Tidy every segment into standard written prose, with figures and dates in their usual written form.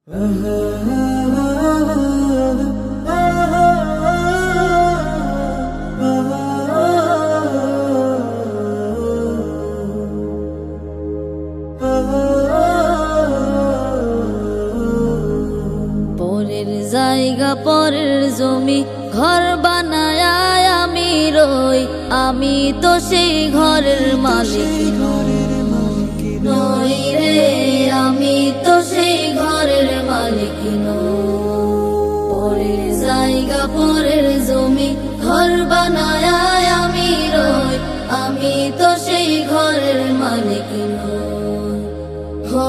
পরের জায়গা পরের জমি ঘর বানায় আমি রই, আমি তো সেই ঘরের মালিক নই রে, আমি তো সেই ঘরের মালিক নই। পরের জায়গা পরের জমি ঘর বানায় আমি রই, আমি তো সেই ঘরের মালিক নই। হো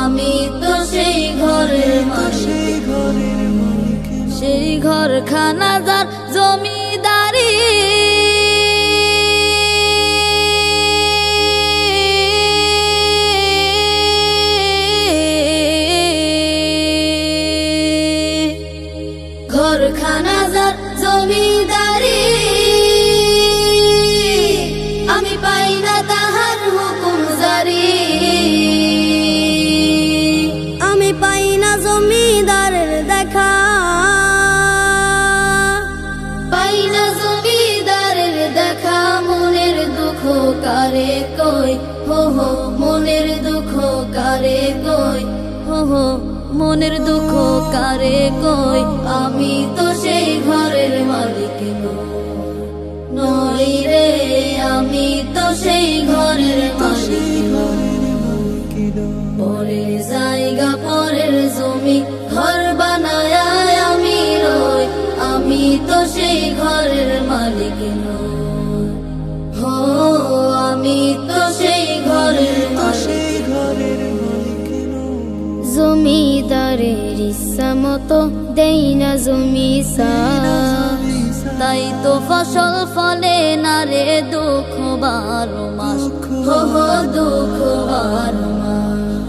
আমি তো সেই ঘরের মালিক, সেই ঘরখানা যার জমিদারি, ঘরখানা যার জমিদারি, আমি পাই না তাহার হুকুম জারি, আমি পাই না জমিদারের দেখা, পাই না জমিদারের দেখা। মনের দুঃখ কারে কই, হো হো মনের দুঃখ কারে কই, হো হো মনের দুঃখ কারে কই, আমি তো সেই ঘরের মালিক নই রে, আমি তো সেই ঘরের মালিক নই। পরের জায়গা পরের জমি ঘর বানায় আমি রই, আমি তো সেই ঘরের মালিক নই। হো আমি তো সেই ঘরের মালিক। জমিদারের ইচ্ছা মতো দেই না জমি চাষ, তাই তো ফসল ফলে না রে দুঃখ 12 মাস, হো হো দুঃখ 12 মাস।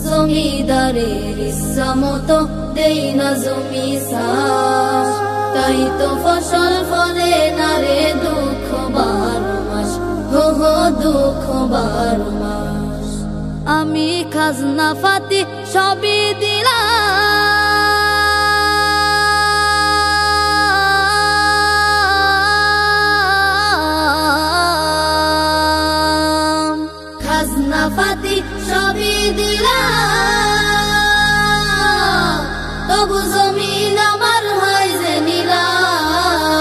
জমিদারের ইচ্ছা মতো দেই না জমি চাষ, তাই তো ফসল ফলে না রে দুঃখ 12 মাস, হো হো দুঃখ 12 মাস। আমি খাজনা ফাতি সবই দিলাম, খাজনা ফাতি সবই দিলাম, তবু জমিন আমার হয় যে নিলাম।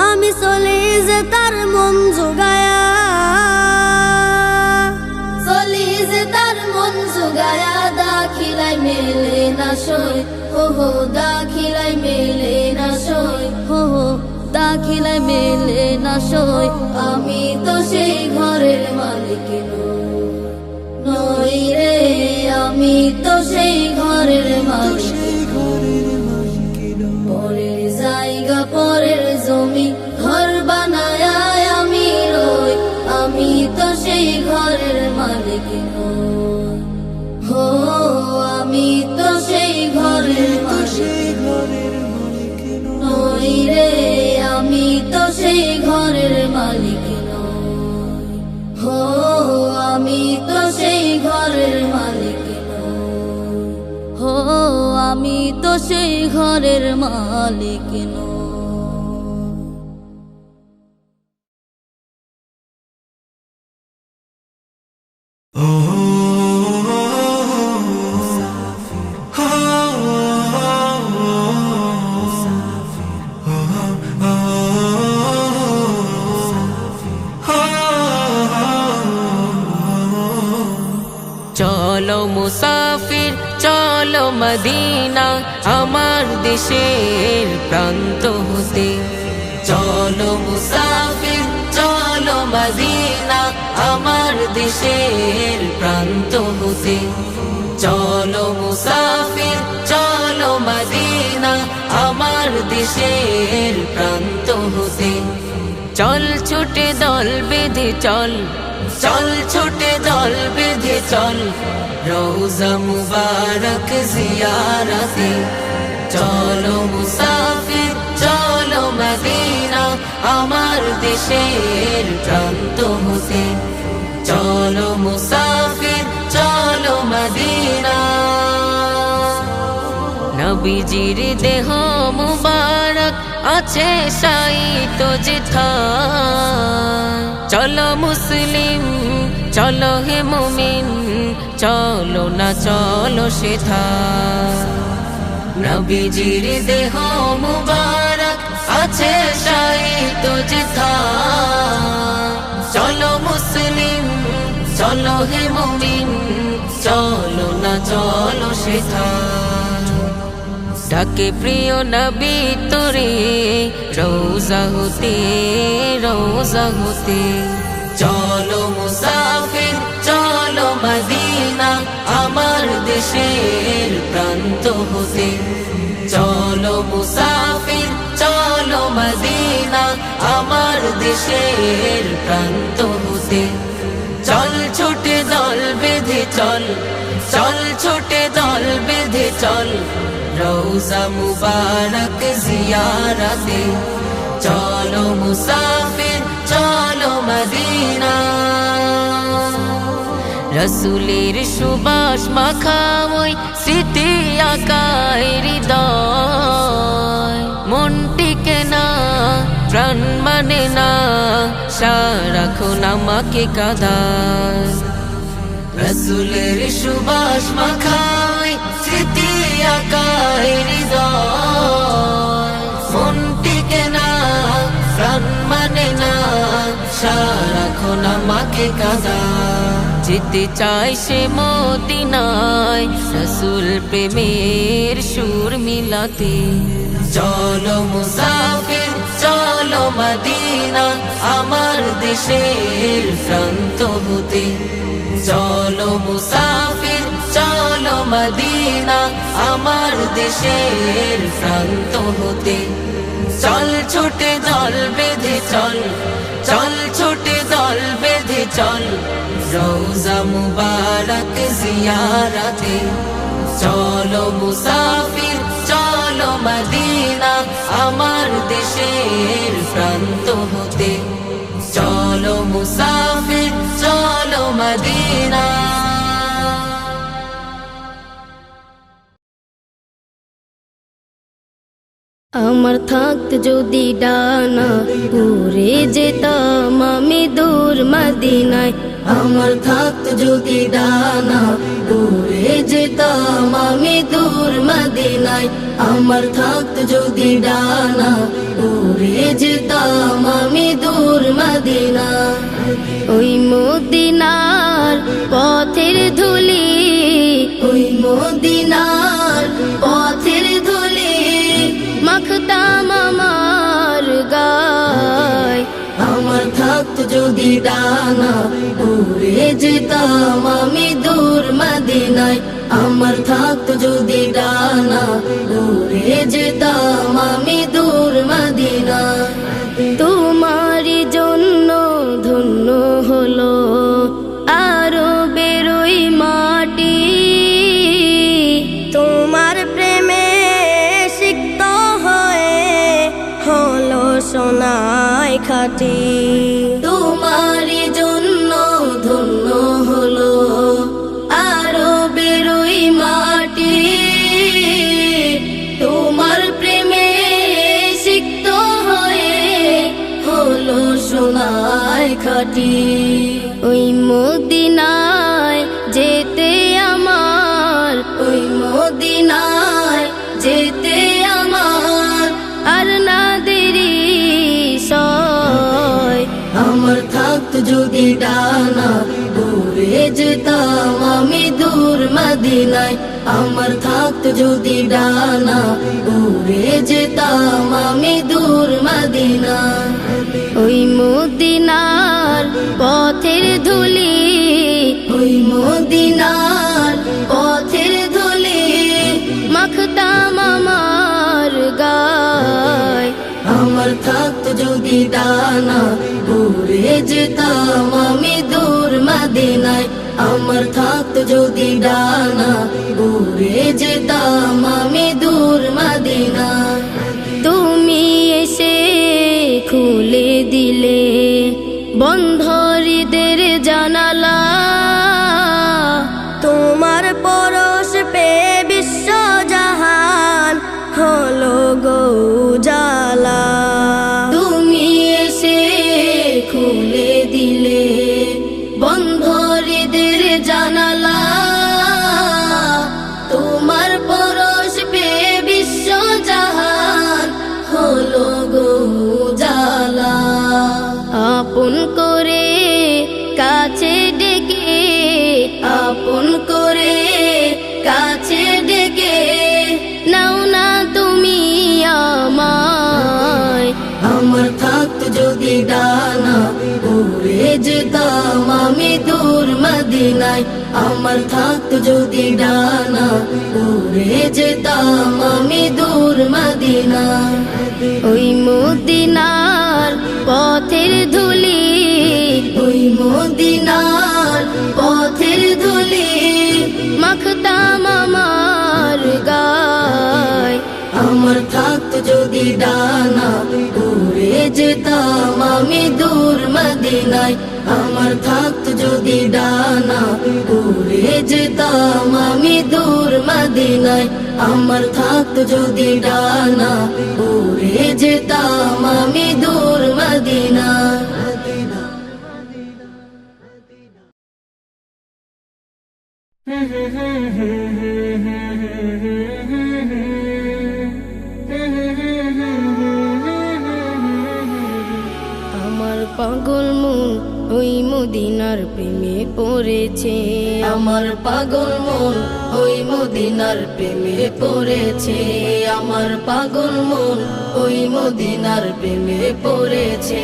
আমি চলে যে তার মন জোগায়া, দাখিলাই মেলে না সই, হো হো দাখিলাই মেলে না সই, হো হো দাখিলাই মেলে না সই। আমি তো সেই ঘরের মালিক নই রে, আমি তো সেই ঘরের মালিক। পরের জায়গা পরের জমি ঘর বানায় আমি রই, আমি তো সেই ঘরের মালিক নই। হো আমি তো সেই ঘরের মালিক নই রে, আমি তো সেই ঘরের মালিক নই। হো আমি তো সেই ঘরের মালিক নই, হো আমি তো সেই ঘরের মালিক নই। চলো মুসাফির চলো মদিনা আমার দেশের প্রান্ত হতে, চলো মুসাফির চলো মদিনা আমার দেশের প্রান্ত হতে, চলো মুসাফির চলো মদিনা আমার দেশের প্রান্ত হতে। চল ছুটে দল বেঁধে চল, চল ছুটে দল বেঁধে চল রওজা মুবারক জিয়ারতে। চলো মুসাফির চলো মদিনা আমার দেশের প্রান্ত হতে, চলো মুসাফির চলো মদিনা নবীজির দেহ মুবারক আছে শায়িত যেথায় চলো মুসলিম চলো হে মুমিন চলো না চলো সেথায় নবীজির দেহ মুবারক আছে শায়িত যেথায় চলো মুসলিম চলো হে মুমিন চলো না চলো সেথায় ডাকে প্রিয় নবী তোরে রোজা হতে চলো মুসাফির চলো মদিনা আমার দেশের প্রান্ত হতে চলো মুসাফির চলো মদিনা আমার দেশের প্রান্ত হতে চল ছুটে দল বেঁধে চল চল ছুটে দল বেঁধে চল রওজা মুবারক জিয়ারতে চলো মুসাফির চলো মদিনা রসুলের সুবাস মাখা ওই স্মৃতি আকায় হৃদয় মনটিকে না প্রাণ মানে না সারাক্ষণ আমাকে কাঁদায় রসুলের সুবাস মাখা ওই স্মৃতি আকায় হৃদয় মনটিকে না প্রাণ মানে না সারাক্ষণ আমাকে কাঁদায় যেতে চাই সে মদিনায় রসুল প্রেমের সুর মিলাতে চলো মুসাফির চলো মদিনা আমার দেশের প্রান্ত হতে চলো মুসাফির চলো মদিনা আমার দেশের প্রান্ত হতে চল ছুটে দল বেঁধে চল চল ছুটে দল বেঁধে চল রওজা মুবারক জিয়ারতে চলো মুসাফির চলো মদিনা আমার দেশের প্রান্ত হতে চলো মুসাফির চলো মদিনা আমার থাকত যদি ডানা উড়ে যেতাম আমি দূর মদিনায় আমার থাকত যদি ডানা উড়ে যেতাম আমি দূর মদিনায় আমার থাকত যদি ডানা উড়ে যেতাম আমি দূর মদিনায় ওই মদিনার পথের ধুলি ওই মদিনার পথের ধুলি মাখতাম আমার গায় আমার থাকত যদি ডানা উড়ে যেতাম আমি দূর মদিনায় আমার থাকত যদি ডানা উড়ে যেতাম আমি দূর মদিনায় তোমারই জন্য ধন্য হলো আরো বেরোই মাটি তোমার প্রেমে সিক্ত হয়ে হলো সোনায় খাটি তোমারই জন্য ধন্য হলো আরো বেরোই মাটি তোমার প্রেমে সিক্ত হয়ে হলো সোনায় খাটি ওই মদিনায় যেতে আমার ওই মদিনায় যেতে আমার আর না দেরি সয় আমার থাকত যদি ডানা উড়ে যেতাম আমি দূর মদিনায় আমার থাকত যদি ডানা উড়ে যেতাম আমি দূর মদিনায় ওই মদিনার পথের ধুলি ওই মদিনার পথের ধুলি মাখতাম আমার গায় আমার থাকত যদি ডানা উড়ে যেতাম আমি দূর মদিনায় আমার থাকত যদি ডানা উড়ে যেতাম আমি দূর মদিনায় তুমি এসে খুলে দিলে বন্ধ হৃদের জানালা তোমার পরশ পে বিশ্ব জাহান ডানা উড়ে যেতাম আমি দূর মদিনায় আমার থাকতো যদি ডানা উড়ে যেতাম আমি দূর মদিনায় ওই মদিনার পথের ধুলি, ওই মদিনার পথের ধুলি মাখতাম আমার গায়। আমার থাকতো যদি ডানা উড়ে যেতাম আমি দূর মদিনায় আমার থাকতো যদি ডানা উড়ে যেতাম আমি দূর মদিনায় আমার থাকতো যদি ডানা উড়ে যেতাম আমি দূর মদিনায় আমার পাগল মন ওই মদিনার প্রেমে পড়েছে, আমার পাগল মন ওই মদিনার প্রেমে পড়েছে আমার পাগল মন ওই মদিনার প্রেমে পড়েছে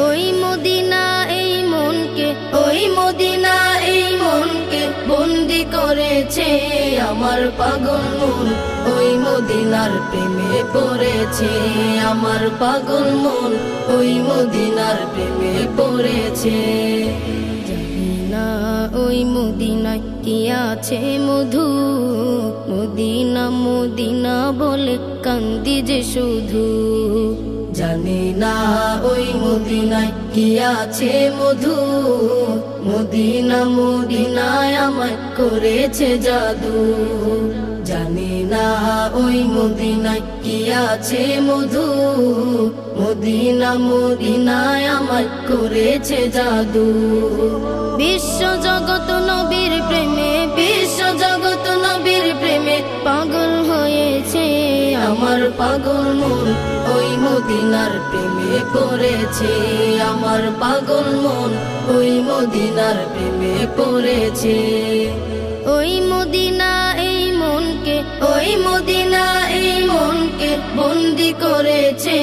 ওই মদিনা এই মনকে, ওই মদিনা এই মনকে বন্দি করেছে আমার পাগল মন ওই মদিনার প্রেমে পড়েছে আমার পাগল মন ওই মদিনার প্রেমে পড়েছে জানি না ওই মদিনায় কি আছে মধু, মদিনা মদিনা বলে কান্দি যে শুধু। জানি না ওই মদিনায় কি আছে মধু, মদিনা মদিনায় আমায় করেছে জাদু। জানি না ওই মদিনায় কি আছে মধু, মদিনা মদিনায় আমায় করেছে জাদু। বিশ্ব জগৎ নবীর প্রেমে, বিশ্ব জগৎ নবীর প্রেমে পাগল হয়েছে আমার পাগল মন ওই মদিনার প্রেমে পড়েছে আমার পাগল মন ওই মদিনার প্রেমে পড়েছে ওই মদিনা এই মনকে, ওই মদিনা এই মনকে বন্দি করেছে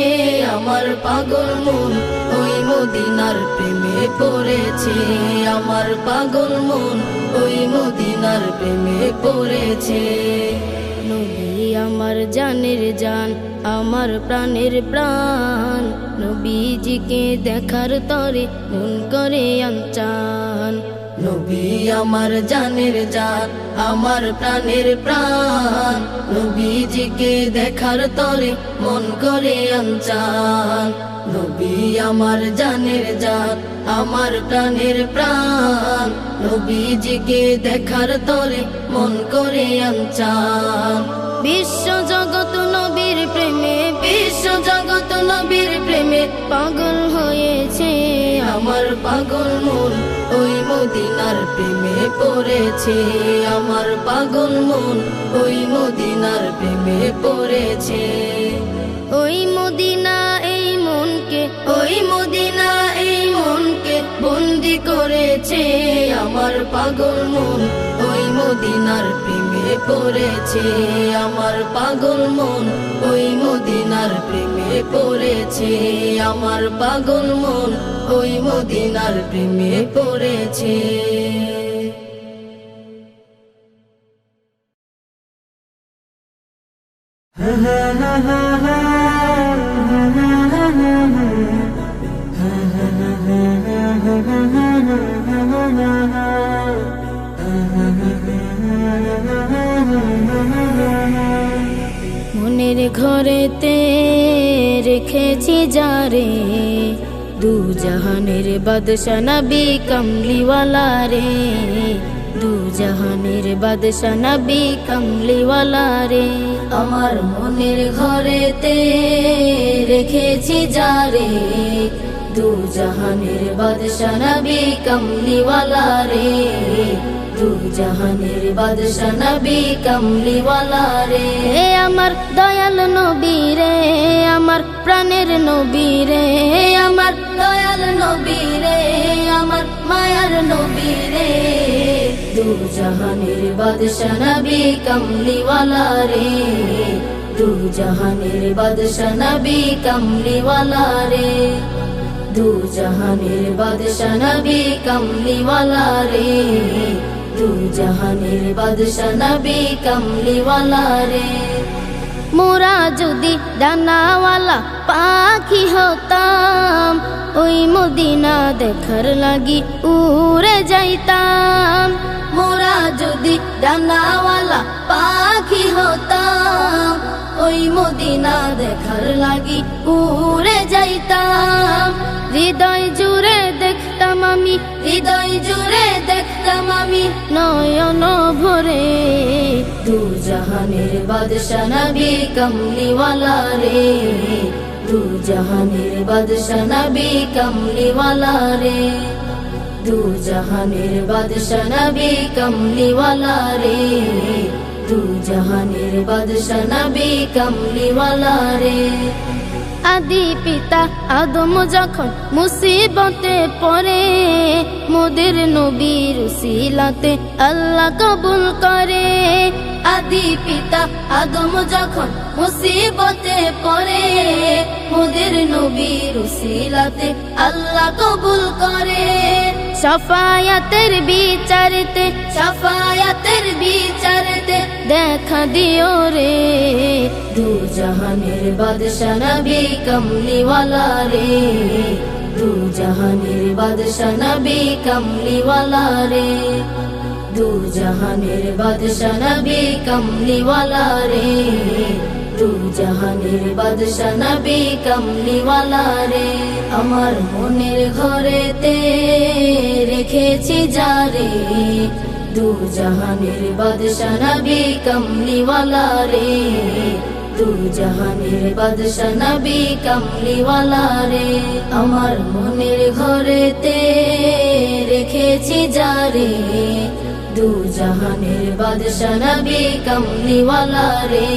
আমার পাগল মন ওই মদিনার প্রেমে পড়েছে আমার পাগল মন ওই মদিনার প্রেমে পড়েছে নবী আমার জানের জান, আমার প্রাণের প্রাণ, নবীজিকে দেখার তরে মন করে আনচান। নবী আমার জানের জান, আমার প্রাণের প্রাণ, নবীজিকে দেখার তরে মন করে আনচান। নবী আমার জানের জান, আমার প্রাণের প্রাণ, নবীজিকে দেখার তরে মন করে আনচান। বিশ্ব জগৎ নবীর প্রেমে, বিশ্ব জগৎ নবীর প্রেমে পাগল হয়েছে আমার পাগল মন ওই মদিনার প্রেমে পড়েছে আমার পাগল মন ওই মদিনার প্রেমে পড়েছে ওই মদিনা এই মনকে, ওই মদিনা এই মনকে বন্দি করেছে আমার পাগল মন ওই মদিনার প্রেমে পড়েছে আমার পাগল মন ওই মদিনার প্রেমে পড়েছে আমার পাগল মন ওই মদিনার প্রেমে পড়েছে মনের ঘরেতে রেখেছি যারে, দু জাহানের বাদশা নবী কমলিওয়ালা রে, দু জাহানের বাদশা নবী কমলিওয়ালা রে। আমার মনের ঘরেতে রেখেছি যারে, দু জাহানের বাদশা নবী কমলিওয়ালা রে, দু জাহানের বাদশা নবী কমলিওয়ালা রে। আমার দয়াল নবী রে, আমার প্রাণের নবী রে, আমার দয়াল নবী রে, আমার মায়ার নবী রে, দু জাহানের বাদশা নবী কমলিওয়ালা রে, দু জাহানের বাদশা নবী কমলিওয়ালা রে। দু জাহানের বাদশা নবী কামলিওয়ালা রে দু জাহানের বাদশা নবী কামলিওয়ালা রে মোরা যদি ডানাওয়ালা পাখি হতাম ওই মদিনা দেখার লাগি উড়ে যাইতাম মোরা যদি ডানাওয়ালা পাখি হতাম ওই মদিনা দেখার লাগি উড়ে যাইতাম হৃদয় জুড়ে দেখতাম আমি হৃদয় জুড়ে দেখতাম আমি নয়ন ভরে দু জাহানের বাদশা নবী কামলিওয়ালা রে দু জাহানের বাদশা নবী কামলিওয়ালা রে দু জাহানের বাদশা নবী কামলিওয়ালা রে দু জাহানের বাদশা নবী কামলিওয়ালা রে আদি পিতা আদম যখন মুসিবতে পড়ে মোদের নবীর উসিলাতে আল্লাহ কবুল করে আদি পিতা আদম যখন মুসিবতে পড়ে মোদের নবীর উসিলাতে আল্লাহ কবুল করে শাফায়াতের বিচারতে শাফায়াতের বিচারতে দেখা দিও রে দু জাহানের বাদশা নবী কামলিওয়ালা রে দু জাহানের বাদশা নবী কামলিওয়ালা রে দু জাহানের বাদশা নবী কামলিওয়ালা রে দু জাহানের বাদশা নবী কামলিওয়ালা রে আমার মনের ঘরেতে রেখেছি যারে দু জাহানের বাদশা নবী কামলিওয়ালা রে দু জাহানের বাদশা নবী কামলিওয়ালা রে আমার মনের ঘরেতে রেখেছি যারে দু জাহানের বাদশা নবী কামলিওয়ালা রে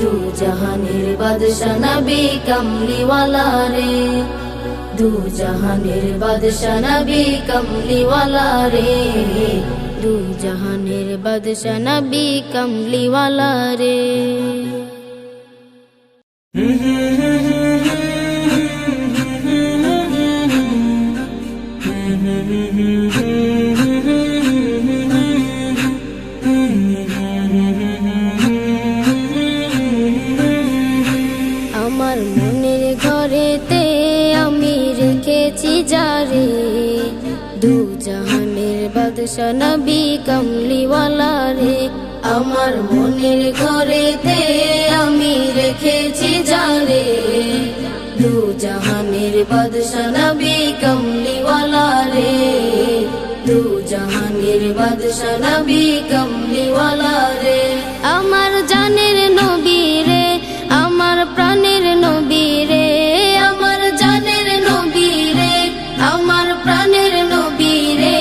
দু জাহানের বাদশা নবী কামলিওয়ালা রে দু জাহানের বাদশা নবী কামলিওয়ালা রে দু জাহানের বাদশা নবী কামলিওয়ালা রে আমার মনের ঘরেতে আমি রেখেছি যারে দু জাহানের বাদশা নবী কামলিওয়ালা রে আমার মনের ঘরেতে আমি রেখেছি যারে দু জাহানের বাদশা নবী কামলিওয়ালা রে দু জাহানের বাদশা নবী কামলিওয়ালা রে আমার জানের নবী রে আমার প্রাণের নবী রে আমার জানের নবী রে আমার প্রাণের নবী রে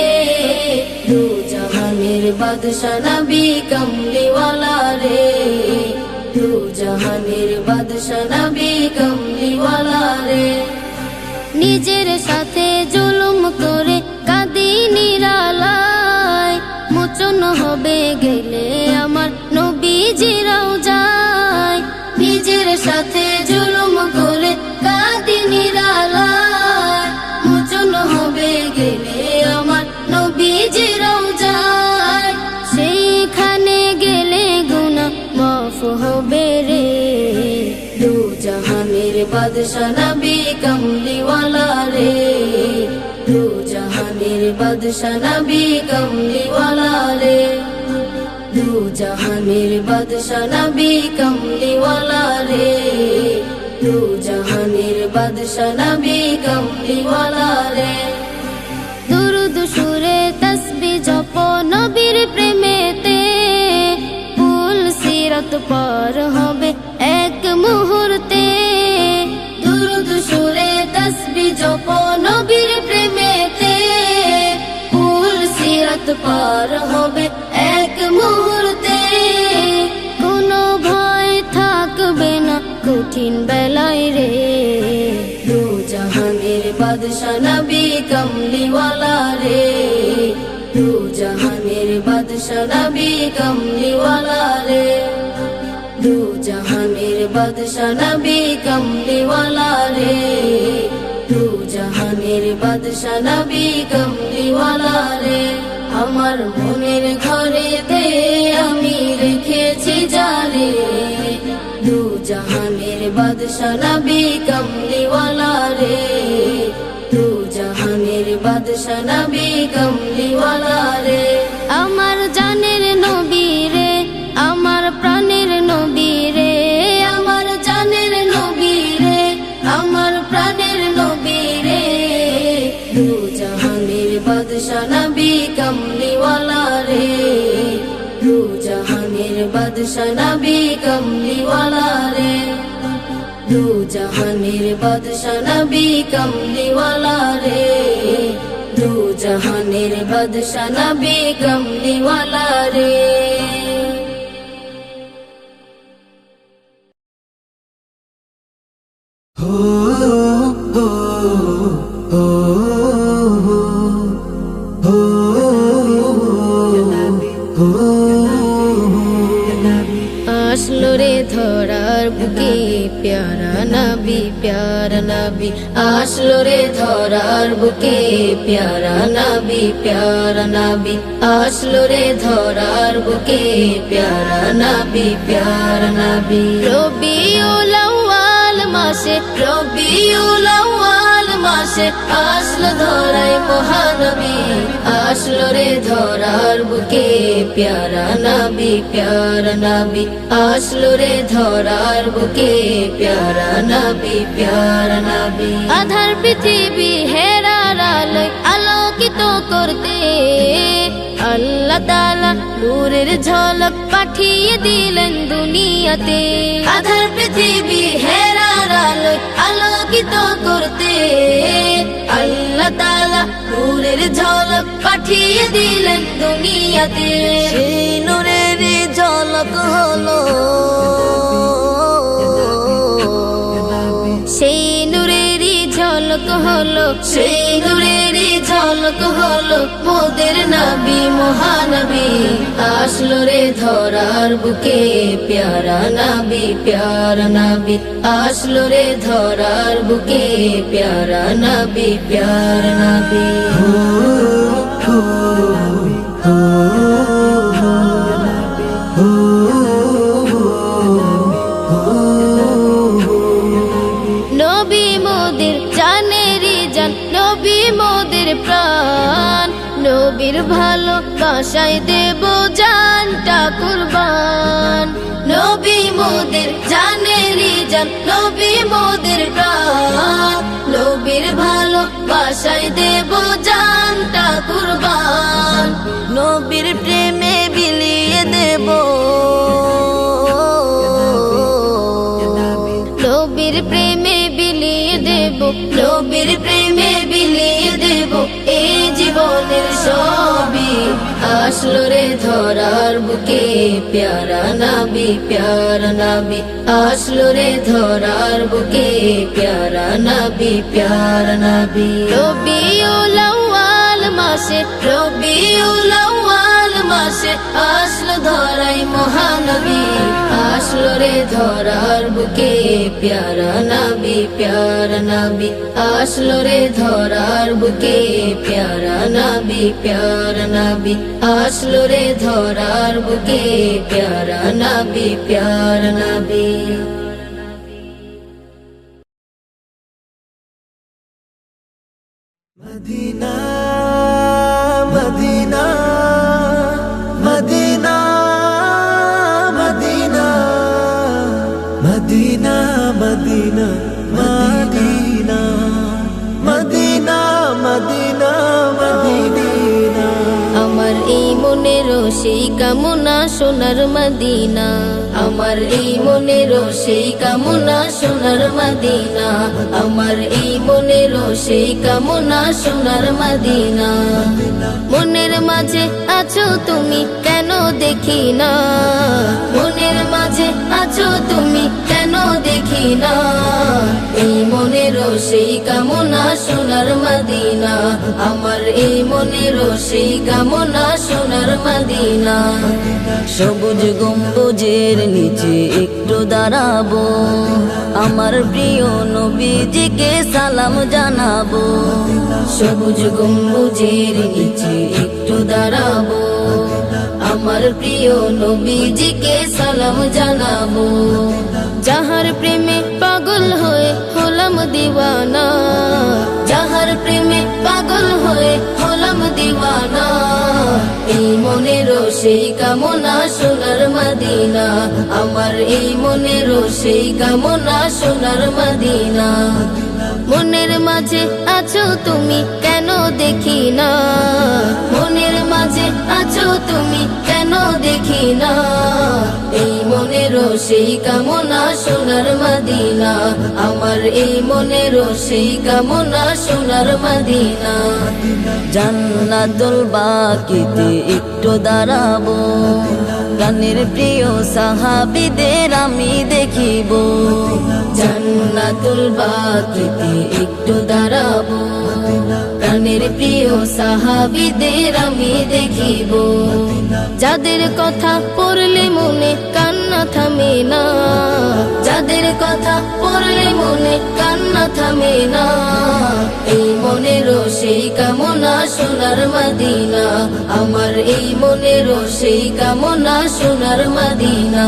দু জাহানের বাদশা নবী কামলিওয়ালা রে দু জাহানের বাদশা নবী কামলিওয়ালা রে নিজের সাথে জুলুম করে কাঁদি নিরালায় মোচন হবে গেলে আমার নবীজিরাও যায় নিজের সাথে জুলুম করে কাঁদি নিরালায় মোচন হবে গেলে আমার নবীজিরাও যায় সেইখানে গেলে গুনাহ মাফ হবে রে দু জাহানের বাদশা নবী কামলিওয়ালা রে দু জাহানের বাদশা নবী কামলিওয়ালা রে দু জাহানের বাদশা নবী কামলিওয়ালা রে দু জাহানের বাদশা নবী কামলিওয়ালা রে দুরুদ সুরে তসবিহ জপ নবীর প্রেমেতে পুল সিরাত পার হবে এক মুহূর্তে দুরুদ সুরে তসবিহ জপ নবীর প্রেমেতে পুল সিরাত পার হবে এক মুহূর্তে কোনো ভয় থাকবে না কঠিন বেলায় রে দু জাহানের বাদশা নবী কামলিওয়ালা রে দু জাহানের বাদশা নবী কামলিওয়ালা রে দু জাহানের বাদশা নবী কামলিওয়ালা রে দু বাদশা নবী কামলিওয়ালা রে আমার মনের ঘরেতে আমি রেখেছি জানে দু জাহানের বাদশা নবী কামলিওয়ালা রে দু জাহানের বাদশা নবী কামলিওয়ালা রে আমার জানের নবী রে আমার প্রাণের নবী রে আমার জানের নবী রে আমার প্রাণের নবী রে দু জাহানের বাদশা নবী কামলিওয়ালা রে দু জাহানের বাদশা নবী কামলিওয়ালা রে দু জাহানের বাদশা নবী কামলিওয়ালা রে দু জাহানের বাদশা নবী কামলিওয়ালা রে আসলো রে ধরার বুকে প্যারা নবী আসলো রে ধরার বুকে প্যারা নবী আসলো রে ধরার বুকে প্যারা নবী রবিউল আউয়াল মাসে রবিউল আউয়াল মাসে আসলো ধরাই মহানবী আসলো রে ধরার বুকে প্যারা নবী আসলো রে ধরার বুকে প্যারা নবী আধার পৃথিবী হেরার আলোয় আলোকিত করতে আল্লাহ তাআলা নূরের ঝলক পাঠিয়ে দিলেন দুনিয়াতে আধার পৃথিবী হেরার আলোয় আলোকিত করতে আল্লাহ তাআলা নূরের ঝলক পাঠিয়ে দিলেন দুনিয়াতে সেই নূরের ঝলক হলো সেই নূরেরই ঝলক হলো সেই নূরেরই ঝলক হলো মোদের নবী মহানবী আসলো রে ধরার বুকে প্যারা নবী আসলো রে ধরার বুকে প্যারা নবী নবী মোদের জানেরই জান নবী মোদের প্রাণ নবীর ভালোবাসায় দেব জানটা কুরবান নবী মোদের জানেরই জান নবী মোদের প্রাণ নবীর ভালোবাসায় দেব জানটা কুরবান নবীর প্রেমে বিলিয়ে দেব নবীর প্রেমে বিলিয়ে দেব নবীর প্রেমে বিলিয়ে দেব এই জীবনের সবই আসলো রে ধরার বুকে প্যারা নবী আসলো রে ধরার বুকে প্যারা নবী রবিউল আউয়াল মাসে রবিউল আউয়াল মাসে আসলো ধরাই মহানবী আসলো রে ধরার বুকে প্যারা নবী আসলো রে ধরার বুকে প্যারা নবী আসলো রে ধরার বুকে প্যারা নবী Medina Medina Medina Medina Medina Medina Medina Medina Medina Medina আমার এই মনেরও সেই কামনা সোনার মদিনা আমার এই মনেরও সেই কামনা সোনার মদিনা আমার এই মনেরও সেই কামনা সোনার মদিনা মনের মাঝে আছো তুমি কেন দেখি না মনের মাঝে আছো তুমি কেন দেখি দেখি না এই মনেরও সেই কামনা সোনার মদিনা আমার এই মনেরও সেই কামনা সোনার মদিনা সবুজ গম্বুজের নিচে একটু দাঁড়াবো আমার প্রিয় নবীজিকে সালাম জানাবো সবুজ গম্বুজের নিচে একটু দাঁড়াবো আমার প্রিয় নবীজিকে সালাম জানাবো যাহার প্রেমে পাগল হয়ে হলাম দিওয়ানা যাহার প্রেমে পাগল হয়ে হলাম দিওয়ানা এই মনেরও সেই কামনা সোনার মদিনা আমার এই মনেরও সেই কামনা সোনার মদিনা মনের মাঝে আছো তুমি কেন দেখি না মনের মাঝে আছো তুমি কেন দেখি না এই মনেরও সেই কামনা সোনার মদিনা আমার এই মনেরও সেই কামনা সোনার মদিনা জান্নাতুল বাকিতে একটু দাঁড়াবো প্রাণের প্রিয় সাহাবীদের আমি দেখিব জান্নাতুল বাকিতে একটু দাঁড়াবো প্রাণের প্রিয় সাহাবীদের আমি দেখিব যাদের কথা পড়লে মনে কান্না থামে না যাদের কথা পড়লে মনে কান্না থামে না এই মনেরও সেই কামনা সোনার মদিনা আমার এই মনেরও সেই কামনা সোনার মদিনা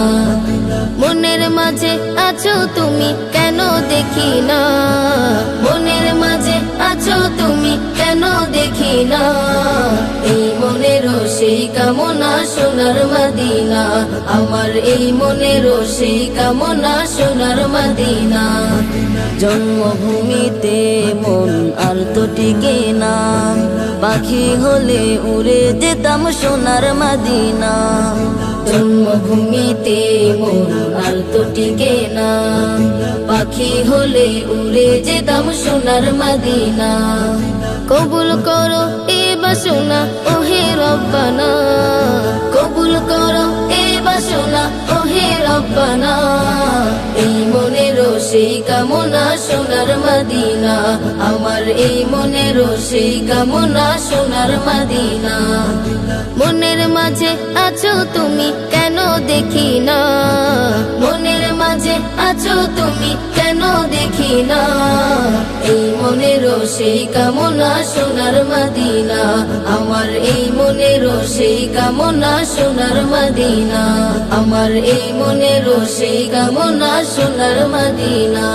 মনের মাঝে আছো তুমি কেন দেখি না মনের মাঝে আছো তুমি কেন দেখি না এই মনেরও সেই কামনা সোনার মদিনা আমার এই মনেরও সেই কামনা সোনার মদিনা জন্মভূমিতে মন আর তো টিকে না পাখি হলে উড়ে যেতাম সোনার মদিনা জন্মভূমিতে মন আর তো টিকে না পাখি হলে উড়ে যেতাম সোনার মদিনা কবুল করো এ বাসনা ওহে রব্বানা কবুল করো এ বাসনা ওহে রব্বানা এই মনেরও সেই কামনা সোনার মদিনা আমার এই মনেরও সেই কামনা সোনার মদিনা মনের মাঝে আছো তুমি কেন দেখি না মনের মাঝে আছো তুমি কেন দেখি না এই মনেরও সেই কামনা সোনার মদিনা আমার এই মনেরও সেই কামনা সোনার মদিনা আমার এই মনেরও সেই কামনা সোনার মদিনা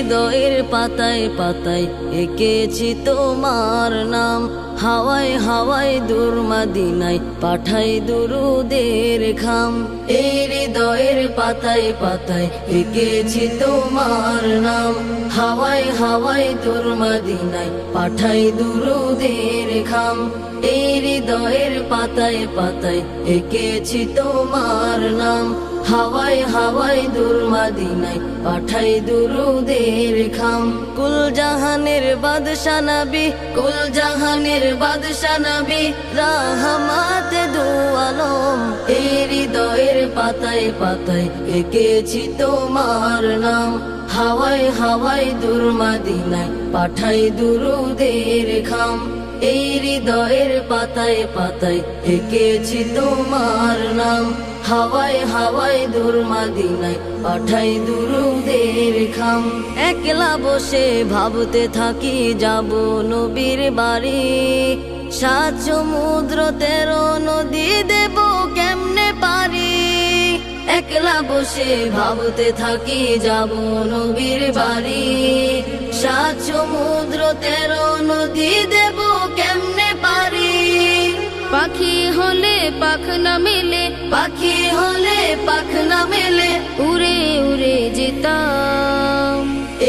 হৃদয়ের পাতায় পাতায় এঁকেছি তোমার নাম হাওয়ায় হাওয়ায় দূর মদিনায় পাঠাই দুরুদের খাম এই হৃদয়ের পাতায় পাতায় এঁকেছি তোমার নাম হাওয়ায় হাওয়ায় দূর মদিনায় পাঠাই দুরুদের খাম এই হৃদয়ের পাতায় পাতায় এঁকেছি তোমার নাম হাওয়ায় হাওয়ায় দূর মদিনায় পাঠাই দুরুদের খাম কুল জাহানের বাদশা নবী কুল জাহানের বাদশা নবী রাহমাত দু আলম এই হৃদয়ের পাতায় পাতায় এঁকেছি তোমার নাম হাওয়ায় হাওয়ায় দূর মদিনায় পাঠাই দুরুদের খাম এই হৃদয়ের পাতায় পাতায় এঁকেছি তোমার নাম হাওয়ায় হাওয়ায় দূর মদিনায় পাঠাই দুরুদের খাম একলা বসে ভাবতে থাকি যাব নবীর বাড়ি 7 সমুদ্র 13 নদী দেব কেমনে পারি একলা বসে ভাবতে থাকি যাব নবীর বাড়ি 7 সমুদ্র 13 নদী দেব কেমনে পারি পাখি হলে পাখ না মেলে পাখি হলে পাখ না মেলে উড়ে উড়ে যেতাম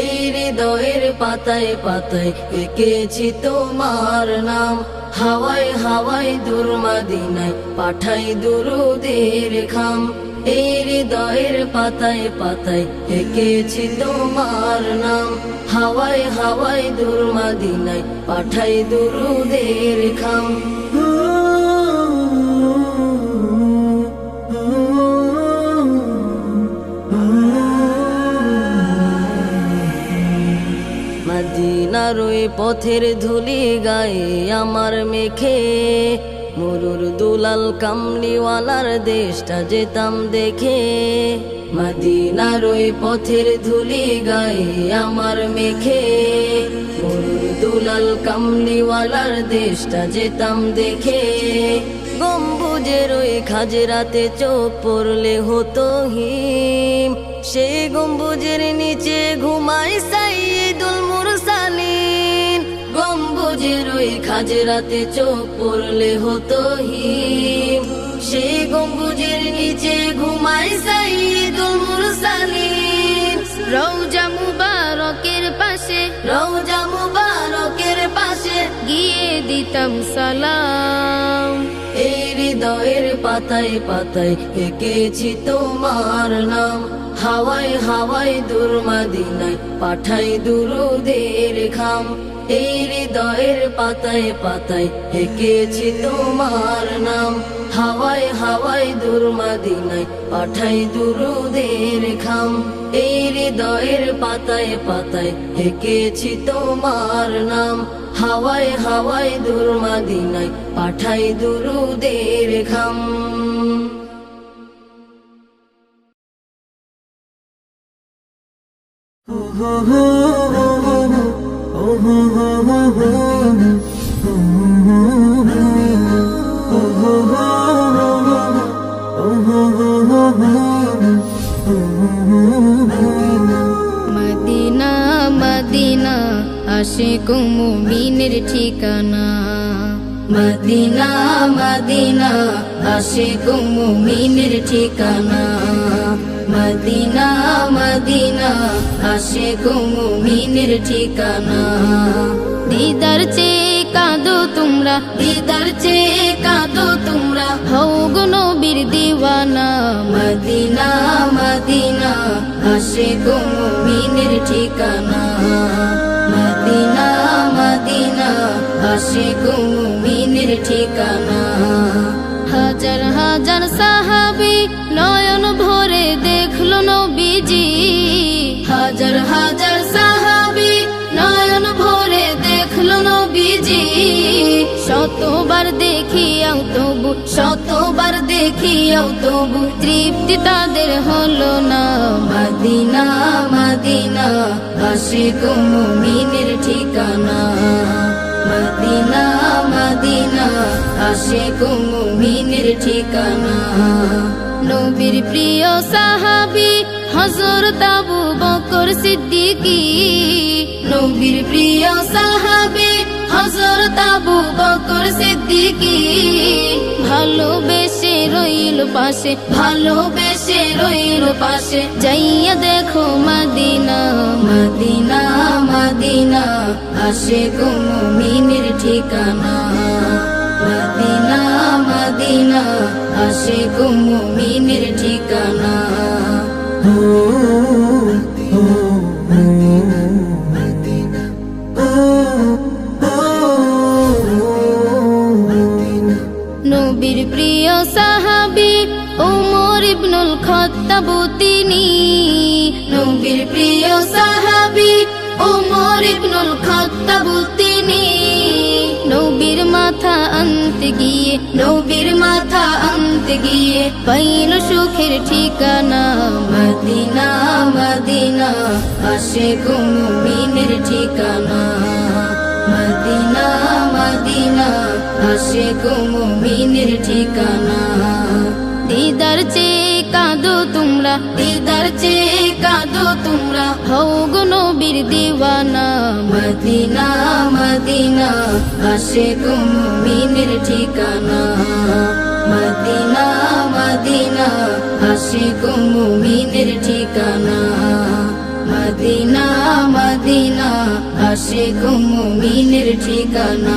এই হৃদয়ের পাতায় পাতায় এঁকেছি তোমার নাম হাওয়ায় হাওয়ায় দূর মদিনায় পাঠাই দুরুদের খাম এই হৃদয়ের পাতায় পাতায় এঁকেছি তোমার নাম হাওয়ায় হাওয়ায় দূর মদিনায় পাঠাই দুরুদের খাম মদিনার ওই পথের ধুলি গায়ে আমার মেখে মরুর দুলাল কামলিওয়ালার দেশটা যেতাম দেখে মদিনার ওই পথের ধুলি গায়ে আমার মেখে মরুর দুলাল কামলিওয়ালার দেশটা যেতাম দেখে গম্বুজের ওই খাজরাতে চোখ পড়লে হতো হিম সেই গম্বুজের নিচে ঘুমাই সাইয়্যিদুল মুরসালিন গম্বুজের ওই খাজরাতে চোখ পড়লে হতো হিম সেই গম্বুজের নিচে ঘুমাই সাইয়্যিদুল মুরসালিন রওজা মুবারকের পাশে রওজা মুবারকের পাশে গিয়ে দিতাম সালাম এই হৃদয়ের পাতায় পাতায় এঁকেছি তোমার নাম হাওয়ায় হাওয়ায় দূর মদিনায় পাঠাই দুরুদের খাম এই হৃদয়ের পাতায় পাতায় এঁকেছি তোমার নাম হাওয়ায় হাওয়ায় দূর মদিনায় পাঠাই দুরুদের খাম এই হৃদয়ের পাতায় পাতায় এঁকেছি তোমার নাম হাওয়ায় হাওয়ায় দূর মদিনায় পাঠাই দুরুদের খাম মদিনা মদিনা আশিক মুমিনের ঠিকানা মদিনা মদিনা আশিক মুমিনের ঠিকানা মদিনা মদিনা আশিক মুমিনের ঠিকানা দিদার চেয়ে কাঁদো তোমরা দিদার চেয়ে কাঁদো তোমরা হও গো নবীর দিওয়ানা মদিনা মদিনা আশিক মুমিনের ঠিকানা মদিনা মদিনা আশিক মুমিনের ঠিকানা হাজার হাজার সাহাবী নয়ন ভরে দেখলো নবীজি হাজার হাজার সাহাবী নয়ন ভরে দেখলো নবীজি শতবার দেখিয়াও তবু শতবার দেখিয়াও তবু তৃপ্তি তাদের হলো না মদিনা মদিনা আশিক মুমিনের ঠিকানা মদিনা মদিনা আশিক মুমিনের ঠিকানা নবীর প্রিয় সাহাবী হযরত আবু বকর সিদ্দিকী নবীর প্রিয় সাহাবী হযরত আবু বকর সিদ্দিকী ভালোবেসে রইল পাশে ভালোবেসে রইল পাশে যাইয়া দেখো মদিনা মদিনা মদিনা আশিক মুমিনের ঠিকানা মদিনা মদিনা আশিক মুমিনের ঠিকানা নবীর প্রিয় সাহাবী ওমর ইবনুল খাত্তাব তিনি নবীর প্রিয় সাহাবী ওমর ইবনুল খাত্তাব তিনি নবীর মাথা আনতে গিয়ে নবীর মাথা আনতে গিয়ে পাইল সুখের ঠিকানা মদিনা মদিনা আশিক মুমিনের ঠিকানা মদিনা মদিনা আশিক মুমিনের ঠিকানা দিদার চেয়ে কাঁদো তোমরা দিদার চেয়ে কাঁদো তোমরা হও গো নবীর দিওয়ানা মদিনা মদিনা আশিক মুমিনের ঠিকানা মদিনা মদিনা আশিক মুমিনের ঠিকানা মদিনা মদিনা আশিক মুমিনের ঠিকানা